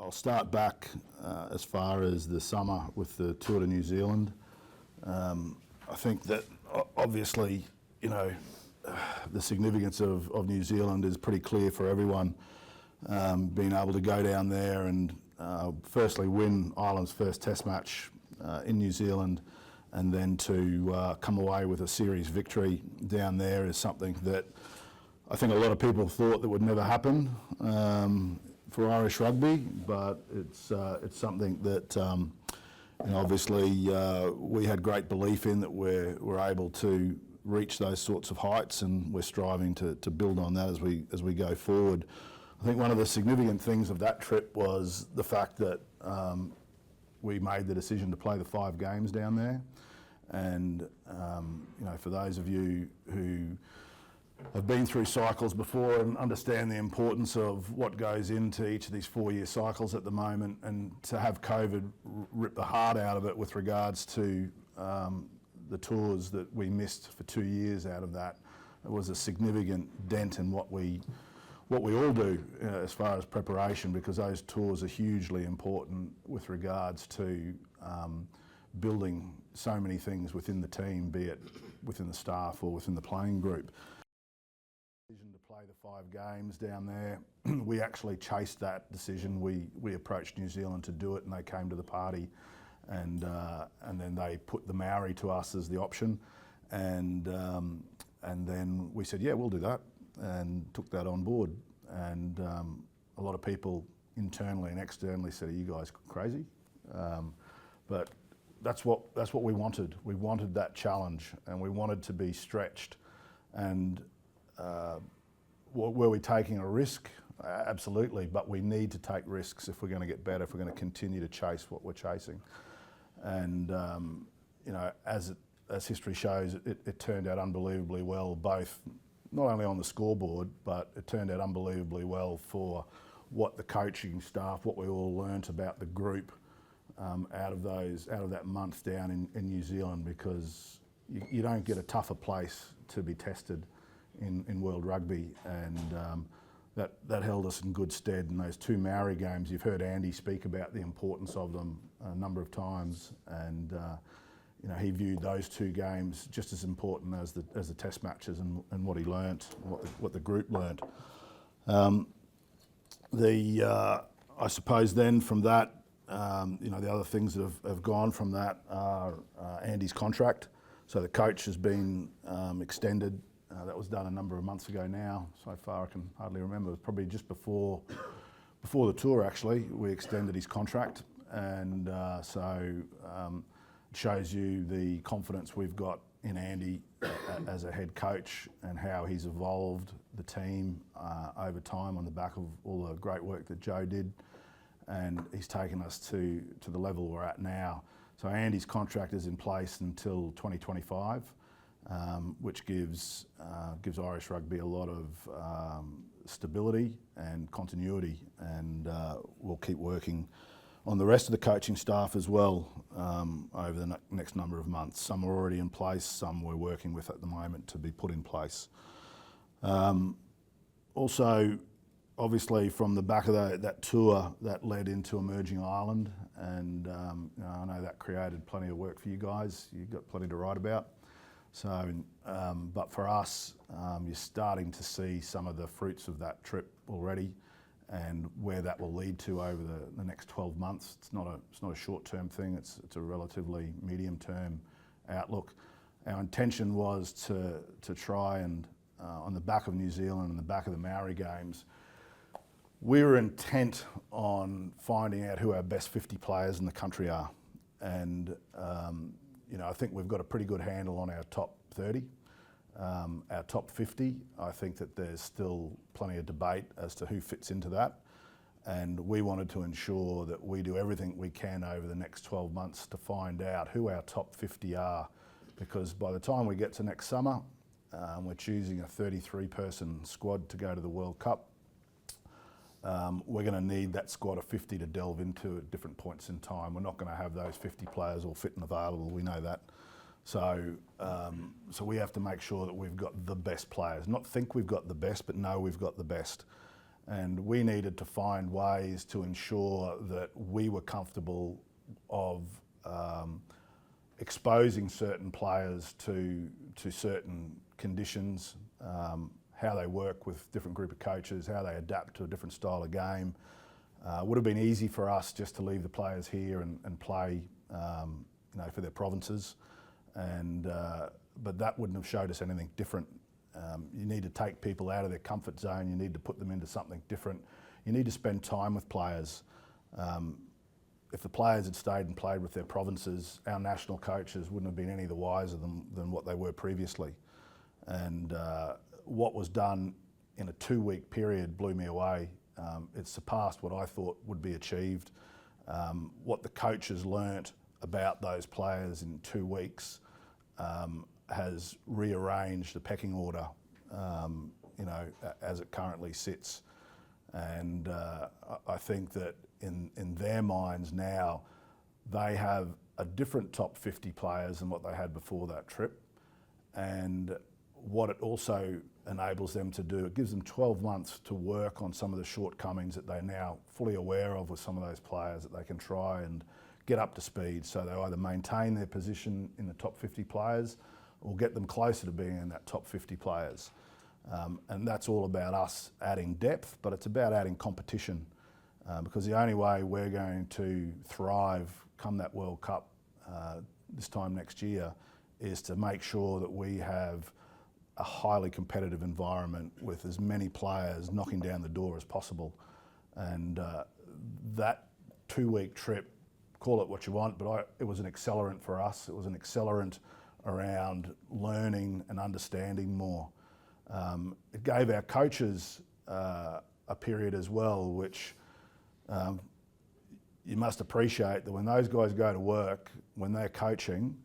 I'll start back as far as the summer with the tour to New Zealand. I think that obviously, you know, the significance of New Zealand is pretty clear for everyone. Being able to go down there and firstly win Ireland's first Test match in New Zealand, and then to come away with a series victory down there is something that I think a lot of people thought that would never happen for Irish Rugby, but it's something that you know, obviously we had great belief in, that we're able to reach those sorts of heights, and we're striving to build on that as we go forward. I think one of the significant things of that trip was the fact that we made the decision to play the 5 games down there, and you know, for those of you who have been through cycles before and understand the importance of what goes into each of these 4-year cycles at the moment, and to have COVID rip the heart out of it with regards to the tours that we missed for 2 years out of that, it was a significant dent in what we all do as far as preparation, because those tours are hugely important with regards to building so many things within the team, be it within the staff or within the playing group. Decision to play the 5 games down there, we actually chased that decision. We approached New Zealand to do it, and they came to the party, and then they put the Maori to us as the option, and then we said, yeah, we'll do that, and took that on board. And a lot of people internally and externally said, are you guys crazy? But that's what we wanted. We wanted that challenge, and we wanted to be stretched. And were we taking a risk? Absolutely, but we need to take risks if we're going to get better, if we're going to continue to chase what we're chasing. And you know, as history shows, it turned out unbelievably well, both not only on the scoreboard, but it turned out unbelievably well for what the coaching staff, what we all learnt about the group out of that month down in New Zealand, because you don't get a tougher place to be tested in World Rugby, and that held us in good stead. In those 2 Maori games, you've heard Andy speak about the importance of them a number of times, and you know, he viewed those 2 games just as important as the Test matches, and what he learnt, what the group learnt. I suppose then from that, you know, the other things that have gone from that are Andy's contract. So the coach has been extended. That was done a number of months ago now. So far I can hardly remember. It was probably just before the tour, actually, we extended his contract. And so it shows you the confidence we've got in Andy as a head coach, and how he's evolved the team over time on the back of all the great work that Joe did. And he's taken us to the level we're at now. So Andy's contract is in place until 2025, which gives Irish Rugby a lot of stability and continuity, and we'll keep working on the rest of the coaching staff as well over the next number of months. Some are already in place, some we're working with at the moment to be put in place. Also, obviously from the back of that tour, that led into Emerging Ireland, and you know, I know that created plenty of work for you guys. You've got plenty to write about. So, but for us, you're starting to see some of the fruits of that trip already, and where that will lead to over the next 12 months. It's not a short-term thing. It's a relatively medium-term outlook. Our intention was to try and on the back of New Zealand and the back of the Maori games, we were intent on finding out who our best 50 players in the country are. And you know, I think we've got a pretty good handle on our top 30. Our top 50, I think that there's still plenty of debate as to who fits into that. And we wanted to ensure that we do everything we can over the next 12 months to find out who our top 50 are. Because by the time we get to next summer, we're choosing a 33-person squad to go to the World Cup. We're going to need that squad of 50 to delve into at different points in time. We're not going to have those 50 players all fit and available, we know that. So we have to make sure that we've got the best players. Not think we've got the best, but know we've got the best. And we needed to find ways to ensure that we were comfortable of exposing certain players to certain conditions, how they work with different group of coaches, how they adapt to a different style of game. Would have been easy for us just to leave the players here and play, for their provinces, but that wouldn't have showed us anything different. You need to take people out of their comfort zone. You need to put them into something different. You need to spend time with players. If the players had stayed and played with their provinces, our national coaches wouldn't have been any the wiser than what they were previously. And what was done in a 2-week period blew me away. It surpassed what I thought would be achieved. What the coaches learnt about those players in 2 weeks has rearranged the pecking order, as it currently sits. And I think that in their minds now, they have a different top 50 players than what they had before that trip. And what it also enables them to do, it gives them 12 months to work on some of the shortcomings that they're now fully aware of with some of those players, that they can try and get up to speed, so they either maintain their position in the top 50 players or get them closer to being in that top 50 players. And that's all about us adding depth, but it's about adding competition, because the only way we're going to thrive come that World Cup this time next year is to make sure that we have a highly competitive environment with as many players knocking down the door as possible. And that 2-week trip, call it what you want, but it was an accelerant for us. It was an accelerant around learning and understanding more. It gave our coaches a period as well, which you must appreciate that when those guys go to work, when they're coaching,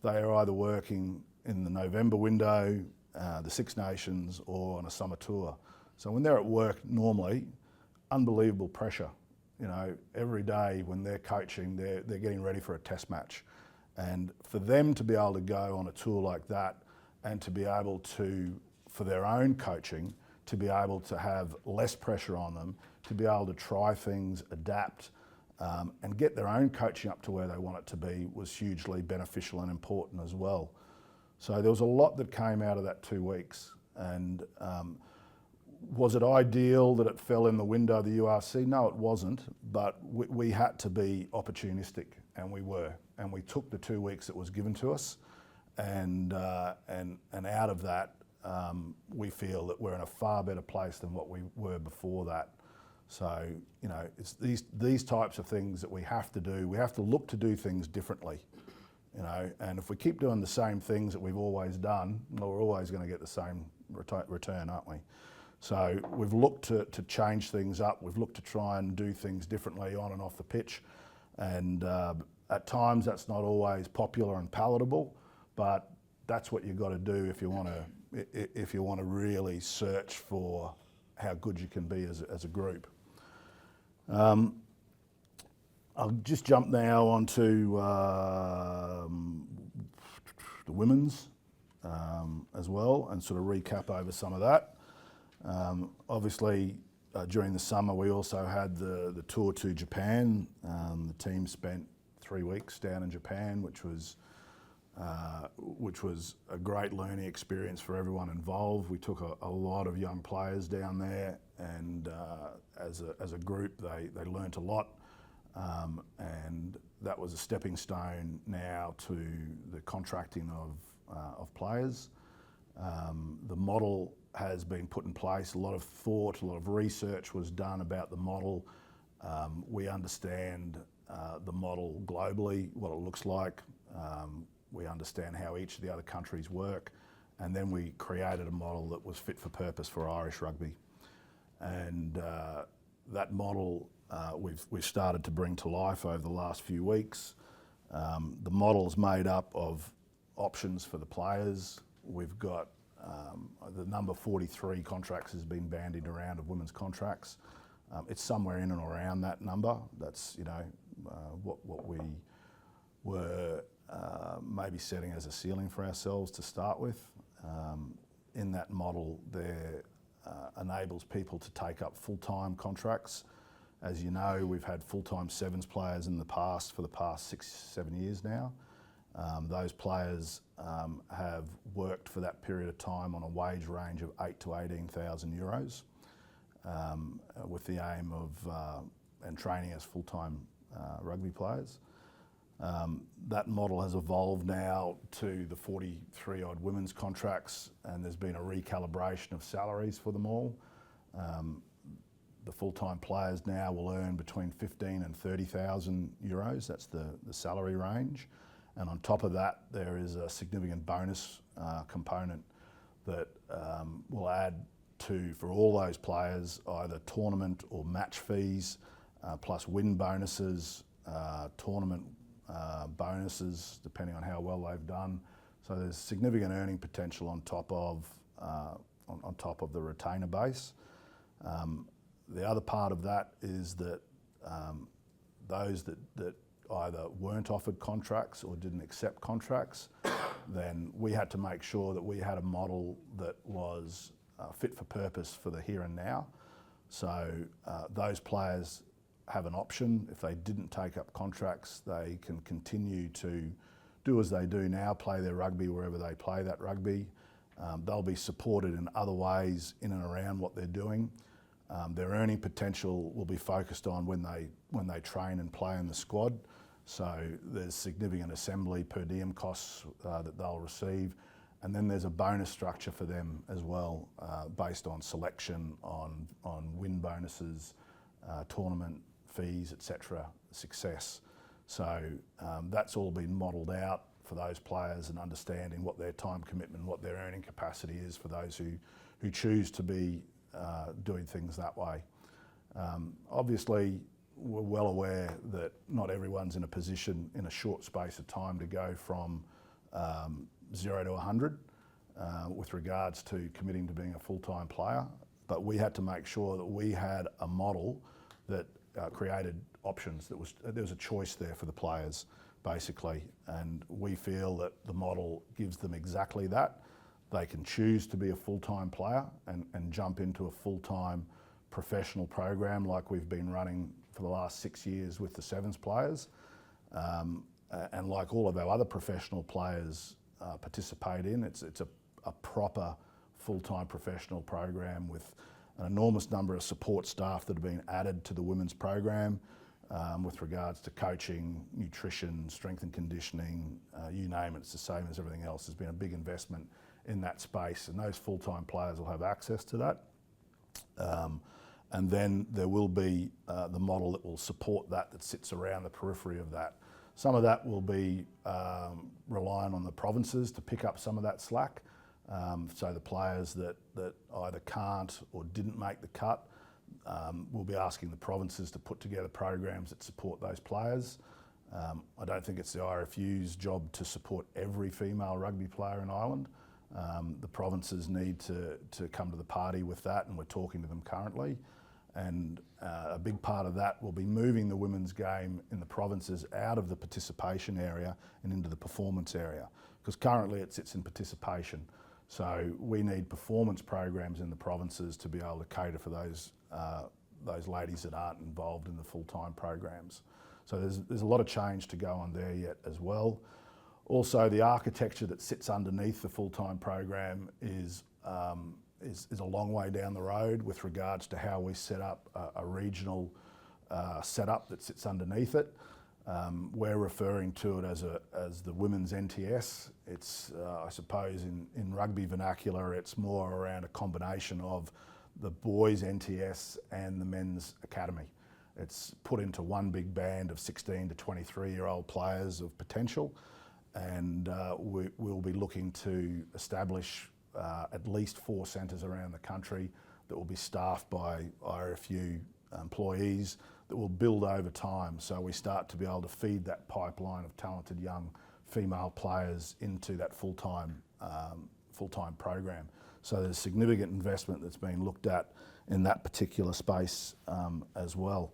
they are either working in the November window, the Six Nations, or on a summer tour. So when they're at work normally, unbelievable pressure. Every day when they're coaching, they're getting ready for a test match. And for them to be able to go on a tour like that and to be able to, for their own coaching, to be able to have less pressure on them, to be able to try things, adapt, and get their own coaching up to where they want it to be was hugely beneficial and important as well. So there was a lot that came out of that 2 weeks. And was it ideal that it fell in the window of the URC? No, it wasn't, but we had to be opportunistic, and we were. And we took the 2 weeks that was given to us, and out of that, we feel that we're in a far better place than what we were before that. So, it's these types of things that we have to do. We have to look to do things differently, and if we keep doing the same things that we've always done, well, we're always going to get the same return, aren't we? So we've looked to change things up. We've looked to try and do things differently on and off the pitch. And at times that's not always popular and palatable, but that's what you've got to do if you want to really search for how good you can be as a group. I'll just jump now onto the women's as well, and sort of recap over some of that. Obviously, during the summer, we also had the tour to Japan. The team spent 3 weeks down in Japan, which was a great learning experience for everyone involved. We took a lot of young players down there, and as a group, they learnt a lot. And that was a stepping stone now to the contracting of players. The model has been put in place. A lot of thought, a lot of research was done about the model. We understand the model globally, what it looks like. We understand how each of the other countries work. And then we created a model that was fit for purpose for Irish Rugby. And that model we've started to bring to life over the last few weeks. The model's made up of options for the players. We've got the number 43 contracts has been bandied around of women's contracts. It's somewhere in and around that number. That's what we were maybe setting as a ceiling for ourselves to start with. In that model, there enables people to take up full-time contracts. As you know, we've had full-time sevens players in the past for the past 6-7 years now. Those players have worked for that period of time on a wage range of 8,000 to 18,000 euros, with the aim of and training as full-time rugby players. That model has evolved now to the 43 odd women's contracts, and there's been a recalibration of salaries for them all. The full-time players now will earn between 15,000 and 30,000 euros. That's the salary range. And on top of that, there is a significant bonus component that will add to, for all those players, either tournament or match fees, plus win bonuses, tournament bonuses, depending on how well they've done. So there's significant earning potential on top of the retainer base. The other part of that is that those that either weren't offered contracts or didn't accept contracts, then we had to make sure that we had a model that was fit for purpose for the here and now. So those players have an option. If they didn't take up contracts, they can continue to do as they do now, play their rugby wherever they play that rugby. They'll be supported in other ways in and around what they're doing. Their earning potential will be focused on when they train and play in the squad. So there's significant assembly per diem costs that they'll receive. And then there's a bonus structure for them as well, based on selection, on win bonuses, tournament fees, etc., success. So that's all been modelled out for those players and understanding what their time commitment, what their earning capacity is for those who choose to be doing things that way. Obviously, we're well aware that not everyone's in a position in a short space of time to go from 0 to 100 with regards to committing to being a full-time player, but we had to make sure that we had a model that created options. There was a choice there for the players, basically, and we feel that the model gives them exactly that. They can choose to be a full-time player and jump into a full-time professional program like we've been running for the last 6 years with the sevens players, and like all of our other professional players participate in. It's a proper full-time professional program with an enormous number of support staff that have been added to the women's program with regards to coaching, nutrition, strength and conditioning, you name it. It's the same as everything else. There's been a big investment in that space, and those full-time players will have access to that. And then there will be the model that will support that sits around the periphery of that. Some of that will be relying on the provinces to pick up some of that slack. So the players that either can't or didn't make the cut, we'll be asking the provinces to put together programs that support those players. I don't think it's the IRFU's job to support every female rugby player in Ireland. The provinces need to come to the party with that, and we're talking to them currently. And a big part of that will be moving the women's game in the provinces out of the participation area and into the performance area, because currently it sits in participation. So we need performance programs in the provinces to be able to cater for those ladies that aren't involved in the full-time programs. So there's a lot of change to go on there yet as well. Also, the architecture that sits underneath the full-time program is a long way down the road with regards to how we set up a regional setup that sits underneath it. We're referring to it as the women's NTS. It's, I suppose, in rugby vernacular, it's more around a combination of the boys' NTS and the men's academy. It's put into one big band of 16 to 23-year-old players of potential, and we'll be looking to establish at least 4 centres around the country that will be staffed by IRFU employees that will build over time, so we start to be able to feed that pipeline of talented young female players into that full-time program. So there's significant investment that's being looked at in that particular space as well.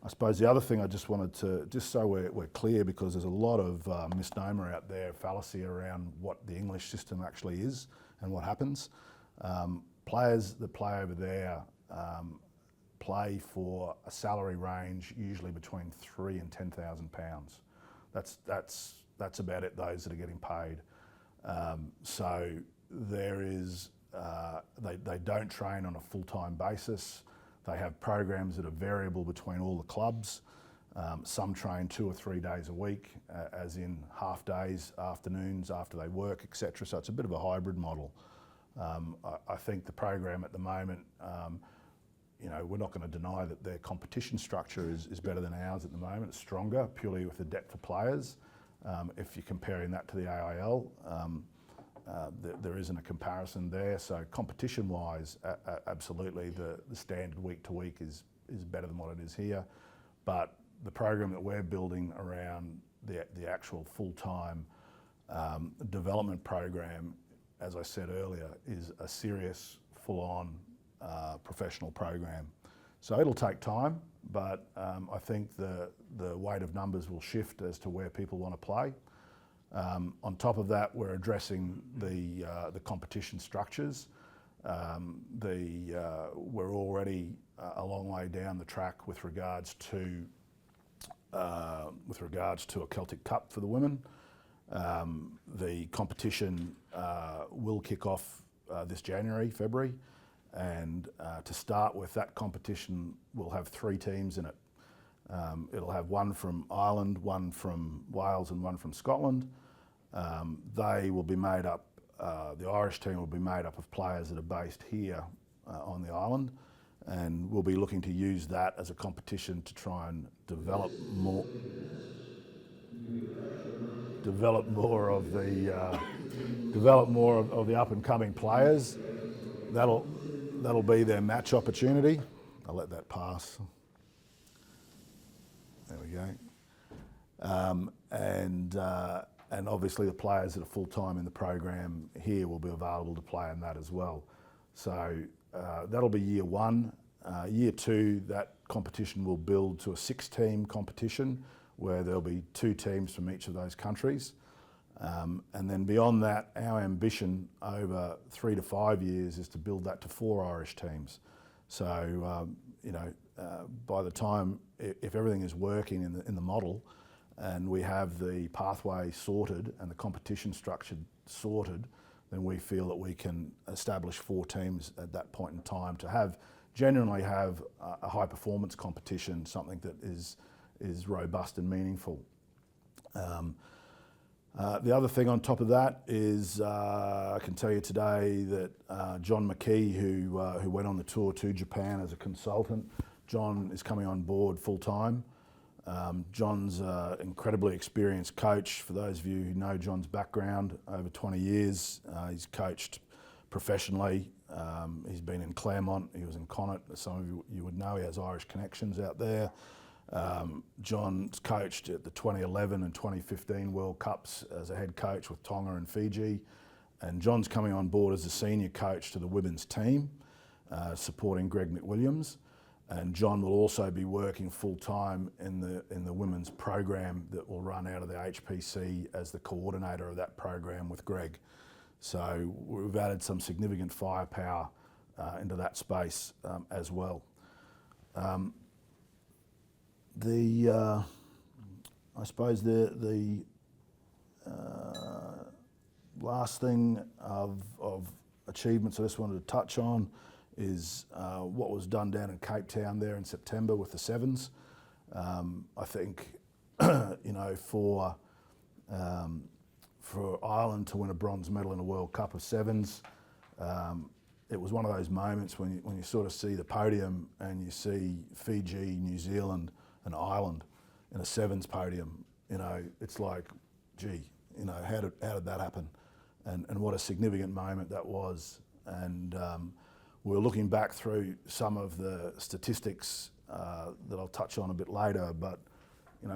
I suppose the other thing I just wanted to, just so we're clear, because there's a lot of misnomer out there, fallacy around what the English system actually is and what happens. players that play over there play for a salary range usually between £3,000 and £10,000. That's about it. Those that are getting paid. So there is they don't train on a full-time basis. They have programs that are variable between all the clubs. Some train 2 or 3 days a week, as in half days, afternoons after they work, etc. So it's a bit of a hybrid model. I think the program at the moment, we're not going to deny that their competition structure is better than ours at the moment. It's stronger, purely with the depth of players. If you're comparing that to the AIL, there isn't a comparison there. So competition-wise, absolutely, the standard week to week is better than what it is here. But the program that we're building around the actual full-time development program, as I said earlier, is a serious, full-on professional program. So it'll take time, but I think the weight of numbers will shift as to where people want to play. On top of that, we're addressing the competition structures. We're already a long way down the track with regards to a Celtic Cup for the women. The competition will kick off this January, February, and to start with, that competition will have 3 teams in it. It'll have one from Ireland, one from Wales and one from Scotland. They will be made up, the Irish team will be made up of players that are based here on the island, and we'll be looking to use that as a competition to try and develop more of the up and coming players. That'll be their match opportunity. I'll let that pass. There we go. And obviously the players that are full-time in the program here will be available to play in that as well. So that'll be year 1. Year 2, that competition will build to a 6-team competition where there'll be 2 teams from each of those countries. And then beyond that, our ambition over 3 to 5 years is to build that to 4 Irish teams. So, by the time, if everything is working in the model, and we have the pathway sorted and the competition structure sorted, then we feel that we can establish 4 teams at that point in time to genuinely have a high performance competition, something that is robust and meaningful. The other thing on top of that is I can tell you today that John McKee, who went on the tour to Japan as a consultant, John is coming on board full time. John's an incredibly experienced coach. For those of you who know John's background, over 20 years, he's coached professionally. He's been in Claremont, he was in Connacht, as some of you would know, he has Irish connections out there. John's coached at the 2011 and 2015 World Cups as a head coach with Tonga and Fiji. And John's coming on board as a senior coach to the women's team, supporting Greg McWilliams. And John will also be working full-time in the women's program that will run out of the HPC as the coordinator of that program with Greg. So we've added some significant firepower into that space as well. I suppose the last thing of achievements I just wanted to touch on is what was done down in Cape Town there in September with the Sevens. I think, for Ireland to win a bronze medal in a World Cup of Sevens, it was one of those moments when you sort of see the podium and you see Fiji, New Zealand and Ireland in a Sevens podium. It's like, gee, how did that happen? And what a significant moment that was. And we're looking back through some of the statistics that I'll touch on a bit later, but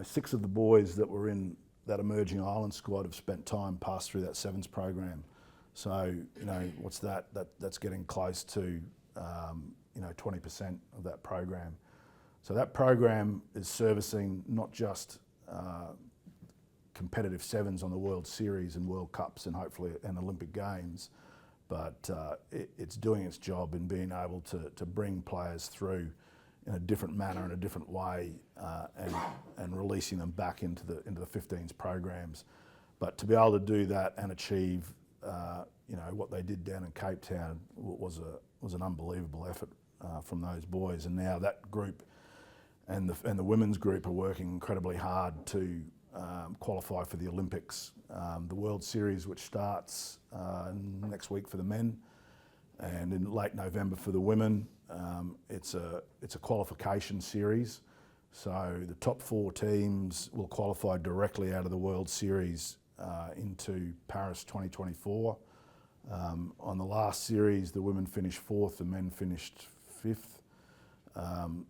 6 of the boys that were in that emerging island squad have spent time passed through that Sevens program. So, what's that? That's getting close to 20% of that program. So that program is servicing not just competitive Sevens on the World Series and World Cups and hopefully and Olympic Games, but it's doing its job in being able to bring players through in a different manner, in a different way, and releasing them back into the 15s programs. But to be able to do that and achieve, what they did down in Cape Town was an unbelievable effort from those boys. And now that group and the women's group are working incredibly hard to qualify for the Olympics, the World Series, which starts next week for the men, and in late November for the women. It's a qualification series, so the top 4 teams will qualify directly out of the World Series into Paris 2024. On the last series, the women finished 4th, the men finished 5th.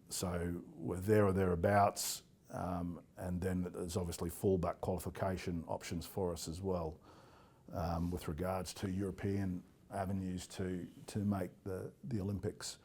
So we're there or thereabouts, and then there's obviously fallback qualification options for us as well, with regards to European avenues to make the Olympics.